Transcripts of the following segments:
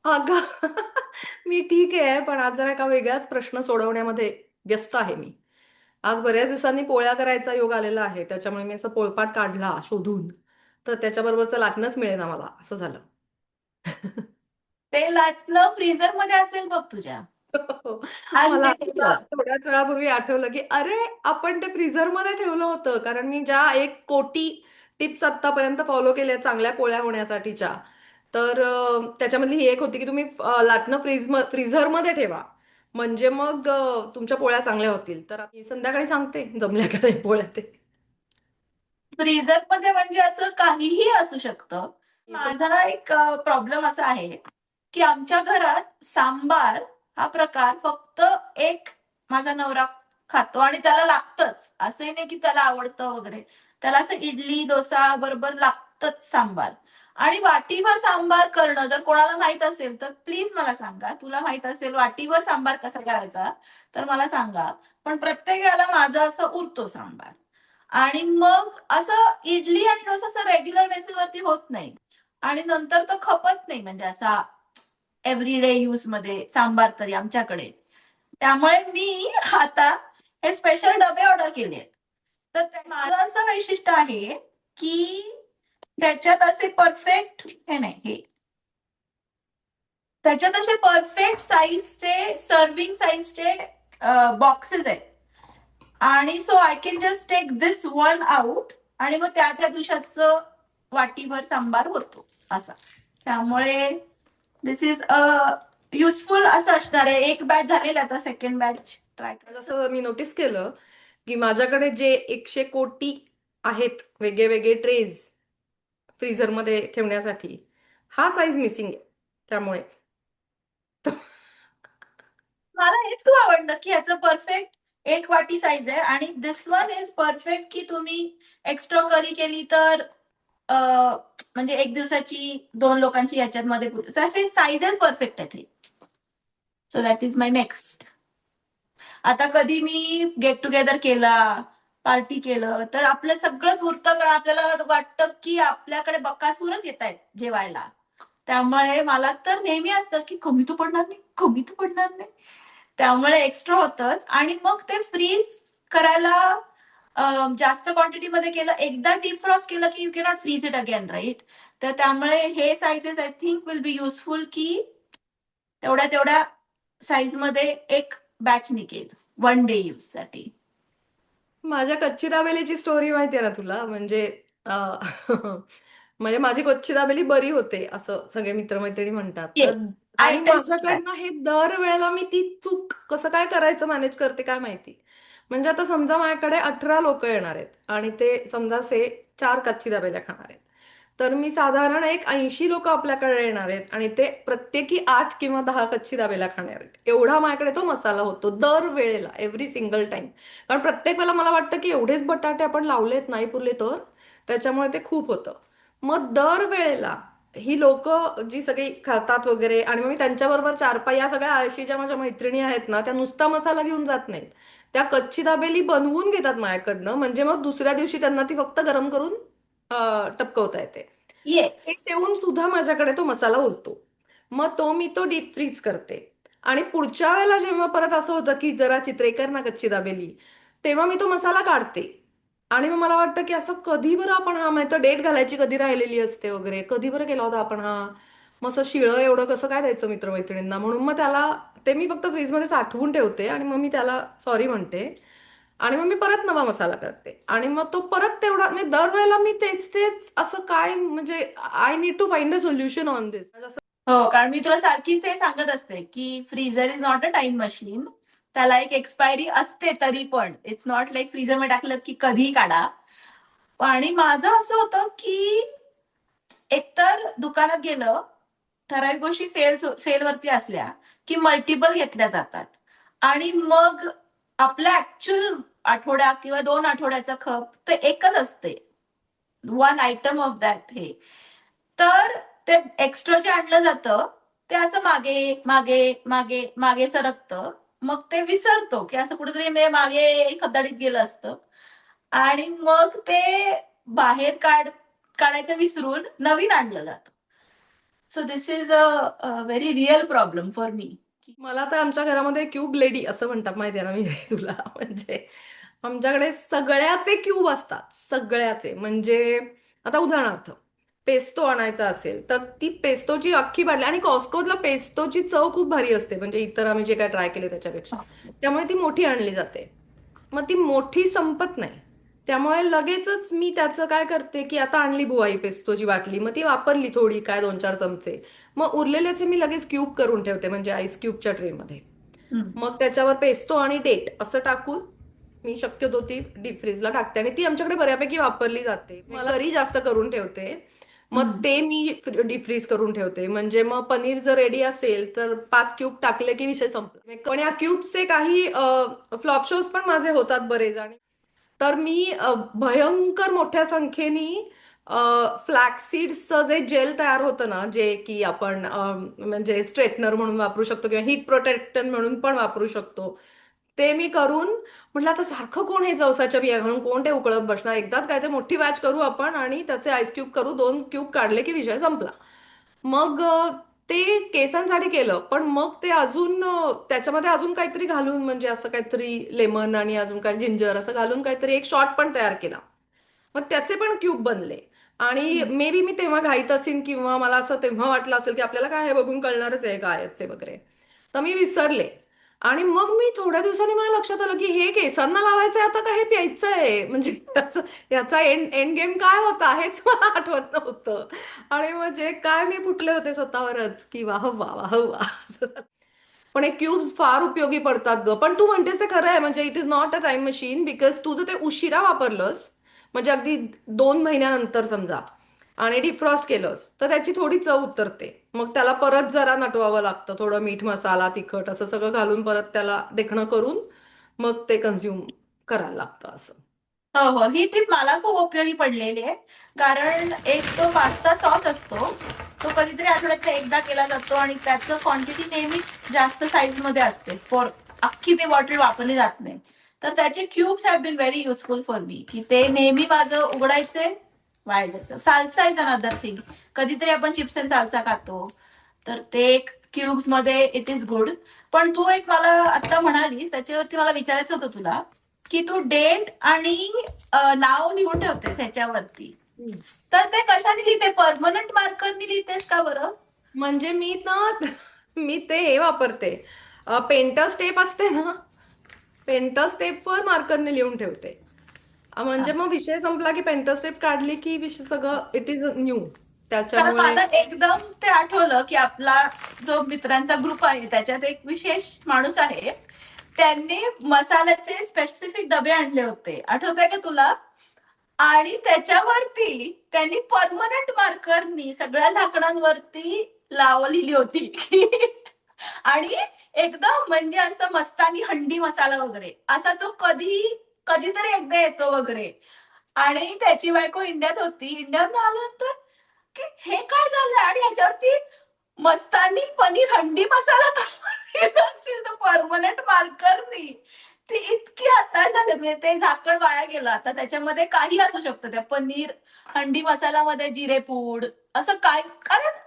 अगं मी ठीक आहे, पण आज जरा एका वेगळ्याच प्रश्न सोडवण्यामध्ये व्यस्त आहे मी. आज बऱ्याच दिवसांनी पोळ्या करायचा योग आलेला आहे, त्याच्यामुळे मी असं पोळपाट काढला शोधून. तर त्याच्याबरोबरचं लाटणंच मिळेना मला, असं झालं. ते लाटणं फ्रीझर मध्ये असेल बघ तुझ्या. आण मला ते आता तिथं. थोड्याच वेळापूर्वी आठवलं की अरे, आपण ते फ्रीझर मध्ये ठेवलं होतं. कारण मी ज्या 1 कोटी टिप्स आतापर्यंत फॉलो केल्या चांगल्या पोळ्या होण्यासाठीच्या, तर त्याच्यामधली ही एक होती की तुम्ही लाटणं फ्रीझर मध्ये ठेवा. म्हणजे मग तुमच्या पोळ्या चांगल्या होतील. तर मी संध्याकाळी सांगते जमल्या का नाही पोळ्या ते. फ्रीझर मध्ये म्हणजे असं काहीही असू शकतं. मी सं- माझा एक प्रॉब्लेम असा आहे की आमच्या घरात सांबार हा प्रकार फक्त एक माझा नवरा खातो आणि त्याला लागतच. असंही नाही की त्याला आवडतं वगैरे. त्याला असं इडली, डोसा बरोबर लागतच सांबार. आणि वाटीवर सांबार करणं जर कोणाला माहित असेल तर प्लीज मला सांगा. तुला माहित असेल वाटीवर सांबार कसा करायचा तर मला सांगा. पण प्रत्येक वेळेला माझं असं उरतो सांबार. आणि मग असं इडली आणि डोसा असं रेग्युलर बेसिसवरती होत नाही. आणि नंतर तो खपत नाही म्हणजे असा एव्हरीडे यूज मध्ये सांबार तरी आमच्याकडे. त्यामुळे मी आता हे स्पेशल डबे ऑर्डर केले. तर माझं असं वैशिष्ट्य आहे की त्याच्यात असे परफेक्ट हे नाही हे त्याच्यात असे परफेक्ट साईजचे सर्विंग साईजचे बॉक्सेस आहेत. आणि so I can just take this one out आणि मग त्या त्या दिवसाचं वाटीभर सांबार होतो असा. त्यामुळे दिस इज अ युजफुल असं असणार आहे. एक बॅच झालेला आता सेकंड बॅच ट्राय करायचं. जसं मी नोटीस केलं की माझ्याकडे जे 100 कोटी आहेत वेगळे वेगळे ट्रेज फ्रीझरमध्ये ठेवण्यासाठी, हा साईज मिसिंग आहे. त्यामुळे मला हेच खूप आवडलं की ह्याचं परफेक्ट एक वाटी साईज आहे आणि दिस वन इज परफेक्ट की तुम्ही एक्स्ट्रा करी केली तर म्हणजे एक दिवसाची 2 लोकांची याच्यामध्ये असे साईजेस परफेक्ट आहेत. So that is my next. आता कधी मी गेट टुगेदर केला, पार्टी केलं तर आपलं सगळंच उरतं कारण आपल्याला वाटतं की आपल्याकडे बकासूरच येत आहेत जेवायला. त्यामुळे मला तर नेहमी असतं की कमी तर पडणार नाही, कमी तर पडणार नाही. त्यामुळे एक्स्ट्रा होतच आणि मग ते फ्रीज करायला जास्त क्वांटिटीमध्ये केलं. एकदा डिफ्रॉस्ट केलं की you cannot freeze it again right. तर त्यामुळे हे sizes I think will be useful की तेवढ्या तेवढ्या साईज मध्ये एक बॅच निघेल वन डे यूज साठी. माझ्या कच्ची दाबेलीची स्टोरी माहितीये ना तुला? म्हणजे म्हणजे माझी कच्ची दाबेली बरी होते असं सगळे मित्रमैत्रिणी म्हणतात. तर येस, आय आणि टेस्ट दॅट. माझ्याकडनं हे दर वेळेला मी ती चूक कसं काय करायचं मॅनेज करते काय माहिती. म्हणजे आता समजा माझ्याकडे 18 लोक येणार आहेत आणि ते समजा 4 कच्ची दाबेल्या खाणार आहेत. तर मी साधारण एक 80 लोक आपल्याकडे येणार आहेत आणि ते प्रत्येकी 8 किंवा 10 कच्ची दाबेल्या खाणार आहेत. एवढा माझ्याकडे तो मसाला होतो दर वेळेला, एव्हरी सिंगल टाइम. कारण प्रत्येक वेळेला मला वाटतं की एवढेच बटाटे आपण लावलेत नाही पुरले तर, त्याच्यामुळे ते खूप होतं. मग दर वेळेला ही लोक जी सगळी खातात वगैरे आणि मग मी त्यांच्याबरोबर 4-5 या सगळ्या आळशी ज्या माझ्या मैत्रिणी आहेत ना, त्या नुसता मसाला घेऊन जात नाहीत. त्या कच्ची दाबेली बनवून घेतात माझ्याकडनं. म्हणजे मग दुसऱ्या दिवशी त्यांना ती फक्त गरम करून टपकवता येते. येस. ते देऊन सुद्धा माझ्याकडे तो मसाला उरतो. मग तो डीप फ्रीज करते. आणि पुढच्या वेळेला जेव्हा परत असं होतं की जरा चित्रेकर ना कच्ची दाबेली, तेव्हा मी तो मसाला काढते. आणि मग मला वाटतं की असं कधी बरं आपण हा, माहिती डेट घालायची कधी राहिलेली असते वगैरे, कधी बरं केला होता आपण हा. मग असं शिळं एवढं कसं काय द्यायचं मित्रमैत्रिणींना, म्हणून मग त्याला ते मी फक्त फ्रीजमध्ये साठवून ठेवते आणि मग मी त्याला सॉरी म्हणते. आणि मग मी परत नवा मसाला करते आणि मग तो परत तेवढा, म्हणजे दरवेळेला मी तेच तेच असं काय, म्हणजे I need to find a solution on this. हो, कारण मी तुला सारखीच ते सांगत असते की freezer is not a time machine. त्याला एक एक्सपायरी असते तरी पण इट्स नॉट लाईक फ्रीझर मध्ये टाकलं की कधीही काढा. आणि माझं असं होतं की एकतर दुकानात गेलं, ठराविक गोष्टी सेलवरती असल्या की मल्टिपल घेतल्या जातात. आणि मग आपल्या ऍक्च्युअल आठवड्या किंवा 2 आठवड्याचा खप तर एकच असते. वन आयटम ऑफ दॅट हे. तर ते एक्स्ट्रा जे आणलं जातं ते असं मागे मागे मागे मागे सरकतं. मग ते विसरतो की असं कुठेतरी मागे खदाडीत गेलं असतं. आणि मग ते बाहेर काढायचं विसरून नवीन आणलं जातं. So this is a very real problem for me. मला तर आमच्या घरामध्ये क्यूब लेडी असं म्हणतात माहिती आहे ना मी तुला म्हणजे आमच्याकडे सगळ्याचे क्यूब असतात सगळ्याचे म्हणजे आता उदाहरणार्थ पेस्तो आणायचा असेल तर ती पेस्तोची अख्खी बाटली आणि कॉस्कोतला पेस्तोची चव खूप भारी असते म्हणजे इतर आम्ही जे काय ट्राय केले त्याच्यापेक्षा त्यामुळे ती मोठी आणली जाते मग ती मोठी संपत नाही त्यामुळे लगेचच मी त्याचं काय करते की आता आणली बुवाई पेस्तोची बाटली मग ती वापरली थोडी काय 2-4 चमचे मग उरलेल्याचे मी लगेच क्यूब करून ठेवते म्हणजे आईस क्यूबच्या ट्रेमध्ये मग त्याच्यावर पेस्तो आणि डेट असं टाकून मी शक्यतो ती डीप फ्रीजला टाकते आणि ती आमच्याकडे बऱ्यापैकी वापरली जाते मला घरी जास्त करून ठेवते मग ते मी डीप फ्रीज करून ठेवते म्हणजे मग पनीर जर रेडी असेल तर 5 क्यूब टाकले की विषय संपला पण या क्यूबचे काही फ्लॉप शोज पण माझे होतात बरेच आणि तर मी भयंकर मोठ्या संख्येने फ्लॅक्सीड्सचं जे जेल तयार होतं ना जे की आपण म्हणजे स्ट्रेटनर म्हणून वापरू शकतो किंवा हीट प्रोटेक्टर म्हणून पण वापरू शकतो ते मी करून म्हटलं आता सारखं कोण हे जवसाच्या बिया घालून कोण ते उकळत बसणार एकदाच काय ते मोठी बॅच करू आपण आणि त्याचे आईस क्यूब करू 2 क्यूब काढले की विषय संपला मग ते केसांसाठी केलं पण मग ते अजून त्याच्यामध्ये अजून काहीतरी घालून म्हणजे असं काहीतरी लेमन आणि अजून काही जिंजर असं घालून काहीतरी एक शॉट पण तयार केला मग त्याचे पण क्यूब बनले आणि मे बी मी तेव्हा घाईत असेन किंवा मला असं तेव्हा वाटलं असेल की आपल्याला काय हे बघून कळणारच आहे गायचे वगैरे तर मी विसरले आणि मग मी थोड्या दिवसांनी मला लक्षात आलं की हे केसांना लावायचंय आता का हे प्यायचं आहे म्हणजे याचा एंड गेम काय होता हेच मला आठवत नव्हतं आणि मग जे काय मी फुटले होते स्वतःवरच की वाह वाह वाह वाह पण हे क्यूब्स फार उपयोगी पडतात ग पण तू म्हणतेस ते खरं आहे म्हणजे it is not a time machine because तुझं ते उशिरा वापरलंस म्हणजे अगदी 2 महिन्यानंतर समजा आणि डिफ्रॉस्ट केलंस तर त्याची थोडी चव उतरते मग त्याला परत जरा नटवावं लागतं थोडं मीठ मसाला तिखट असं सगळं घालून परत त्याला देखणं करून मग ते कन्झ्युम करायला लागतं असं हो हो, ही टीप मला खूप उपयोगी पडलेली आहे. कारण एक तो पास्ता सॉस असतो, तो कधीतरी आठवड्यातनं एकदा केला जातो आणि त्याचं क्वांटिटी नेहमीच जास्त साईज मध्ये असते. फॉर अख्खी ते बॉटल वापरली जात नाही. तर त्याचे cubes have been very useful for me, की ते नेहमी माझं उघडायचे, वाया जायचं. Salsa is another thing. कधीतरी आपण चिप्स अँड साल्सा खातो, तर ते एक क्यूब्स मध्ये इट इज गुड. पण तू एक मला आता म्हणालीस, त्याच्यावरती मला विचारायचं होतं तुला, की तू डेट आणि नाव लिहून ठेवतेस ह्याच्यावरती. तर ते कशाने लिहिते? परमनंट मार्करनी लिहितेस का बरं? म्हणजे मी ना मी ते हे वापरते पेंटर स्टेप असते ना पेंटर स्टेपवर मार्करने लिहून ठेवते म्हणजे मग विषय संपला की पेंटर स्टेप काढली की विषय सगळं इट इज न्यू कारण त्याच्यामुळे मला एकदम ते आठवलं की आपला जो मित्रांचा ग्रुप आहे त्याच्यात एक विशेष माणूस आहे, त्यांनी मसाल्याचे स्पेसिफिक डबे आणले होते, आठवतंय का तुला? आणि त्याच्यावरती त्यांनी परमनंट मार्करनी सगळ्या झाकणांवरती लिहिली होती. आणि एकदम म्हणजे असं मस्तानी हंडी मसाला वगैरे असा जो कधीतरी एकदा येतो वगैरे. आणि त्याची बायको इंडियात होती. इंडियात आल्यानंतर की हे काय झालं आणि ह्याच्यावरती मस्तानी पनीर हंडी मसाला परमनंट मार्करनी. ती इतकी हताश झाले, म्हणजे ते झाकण वाया गेलं. आता त्याच्यामध्ये काही असू शकतं, त्या पनीर हंडी मसाल्यामध्ये जिरे पूड असं काय, कारण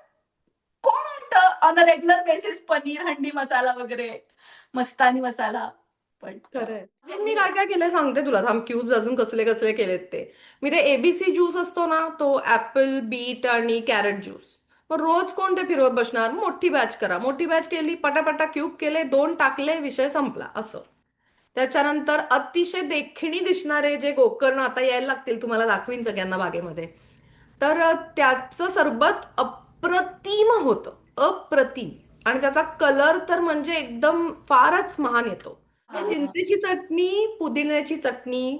कोण म्हणतं on a regular basis paneer handi masala वगैरे मस्तानी मसाला. पण खरंय अजून मी काय काय केलंय सांगते तुला थांब क्यूब्स अजून कसले कसले केलेत ते मी ते एबीसी ज्यूस असतो ना तो ऍपल बीट आणि कॅरट ज्यूस मग रोज कोण ते फिरवत बसणार मोठी बॅच करा मोठी बॅच केली पटापटा क्यूब केले 2 टाकले विषय संपला असं त्याच्यानंतर अतिशय देखणी दिसणारे जे गोकर्ण आता यायला लागतील तुम्हाला दाखवीन सगळ्यांना बागेमध्ये तर त्याचं सरबत अप्रतिम होतं अप्रतिम आणि त्याचा कलर तर म्हणजे एकदम फारच महान येतो हे चिंचेची चटणी पुदिन्याची चटणी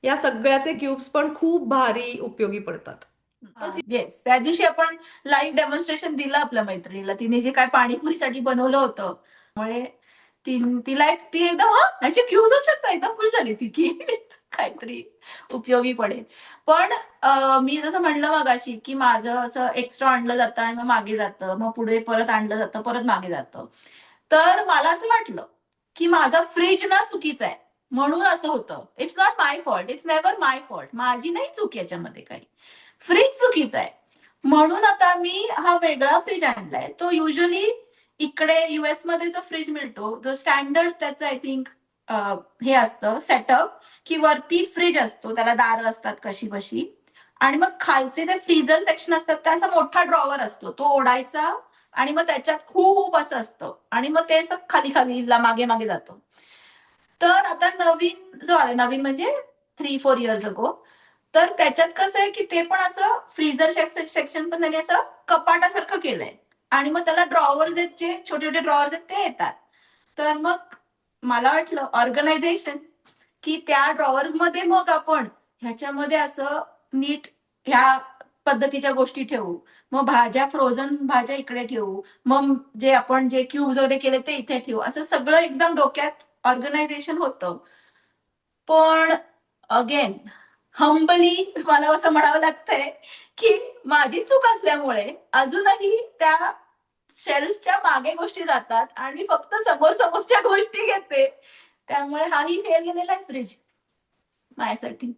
या सगळ्याचे क्यूब्स पण खूप भारी उपयोगी पडतात येस, त्या दिवशी आपण लाईव्ह डेमॉन्स्ट्रेशन दिलं आपल्या मैत्रिणीला, तिने जे काय पाणीपुरीसाठी बनवलं होतं. त्यामुळे ती एकदम ह्याचे क्यूज होऊ शकतात, एकदम खुश झाली ती की काहीतरी उपयोगी पडेल. पण मी जसं म्हणलं मगाशी की माझं असं एक्स्ट्रा आणलं जातं आणि मग मागे जातं, मग पुढे परत आणलं जातं, परत मागे जातं. तर मला असं वाटलं की माझा फ्रीज ना चुकीचा आहे, म्हणून असं होतं. It's not my fault, it's never my fault. माझी नाही चूक याच्यामध्ये काही, फ्रीज चुकीचा आहे. म्हणून आता मी हा वेगळा फ्रीज आणलाय. तो युजली इकडे US मध्ये जो फ्रीज मिळतो जो स्टँडर्ड त्याचं आय थिंक हे असतं सेटअप की वरती फ्रीज असतो, त्याला दारं असतात कशी बशी, आणि मग खालचे ते फ्रीझर सेक्शन असतात त्या असा मोठा ड्रॉवर असतो तो ओढायचा आणि मग त्याच्यात खूप असं असतं आणि मग ते असं खाली खाली मागे मागे जातं. तर आता नवीन जो आहे, नवीन म्हणजे 3-4 इयर्स अगो, तर त्याच्यात कसं आहे की ते पण असं फ्रीझर सेक्शन पण त्यांनी असं कपाटासारखं केलंय आणि मग त्याला ड्रॉवर जे छोटे छोटे ड्रॉवर आहेत ते येतात. तर मग मला वाटलं ऑर्गनायझेशन की त्या ड्रॉवर मध्ये मग आपण ह्याच्यामध्ये असं नीट ह्या पद्धतीच्या गोष्टी ठेवू, मग भाज्या फ्रोझन भाज्या इकडे ठेवू, मग जे आपण जे क्यूब्स वगैरे केले ते इथे ठेवू, असं सगळं एकदम डोक्यात ऑर्गनायझेशन होतं. पण अगेन हंबली मला असं म्हणावं लागतंय की माझी चूक असल्यामुळे अजूनही त्या शेल्सच्या मागे गोष्टी जातात आणि मी फक्त समोर समोरच्या गोष्टी घेते. त्यामुळे हाही फेल गेलेला आहे फ्रीज माझ्यासाठी.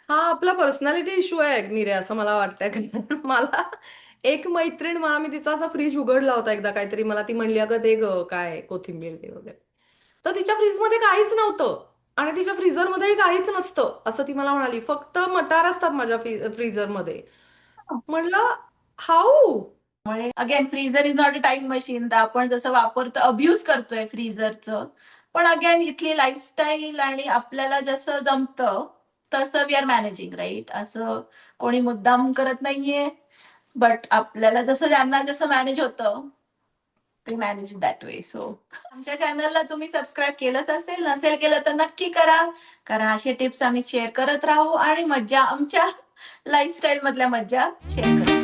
हा आपला पर्सनॅलिटी इश्यू आहे मीरे, असं मला वाटतंय. कारण मला एक मैत्रीण मी तिचा असा फ्रीज उघडला होता एकदा, काहीतरी मला ती म्हणली अगं ते काय कोथिंबीर दे वगैरे. तर तिच्या फ्रीजमध्ये काहीच नव्हतं आणि तिच्या फ्रीझरमध्येही काहीच नसतं असं ती मला म्हणाली. फक्त मटार असतात माझ्या फ्रीझरमध्ये. म्हणलं how. Again freezer is not a time machine. तर आपण जसं वापरतो अब्युज करतोय फ्रीझरचं, पण अगेन इथली लाईफस्टाईल आणि आपल्याला जसं जमतं तसं वी आर मॅनेजिंग राईट. असं कोणी मुद्दाम करत नाहीये, बट आपल्याला जसं ज्यांना जसं मॅनेज होतं ते मॅनेज दॅट वे. सो आमच्या चॅनलला तुम्ही सबस्क्राईब केलंच असेल, नसेल केलं तर नक्की करा, कारण असे टिप्स आम्ही शेअर करत राहू आणि मज्जा आमच्या लाईफस्टाईल मधल्या मज्जा शेअर करत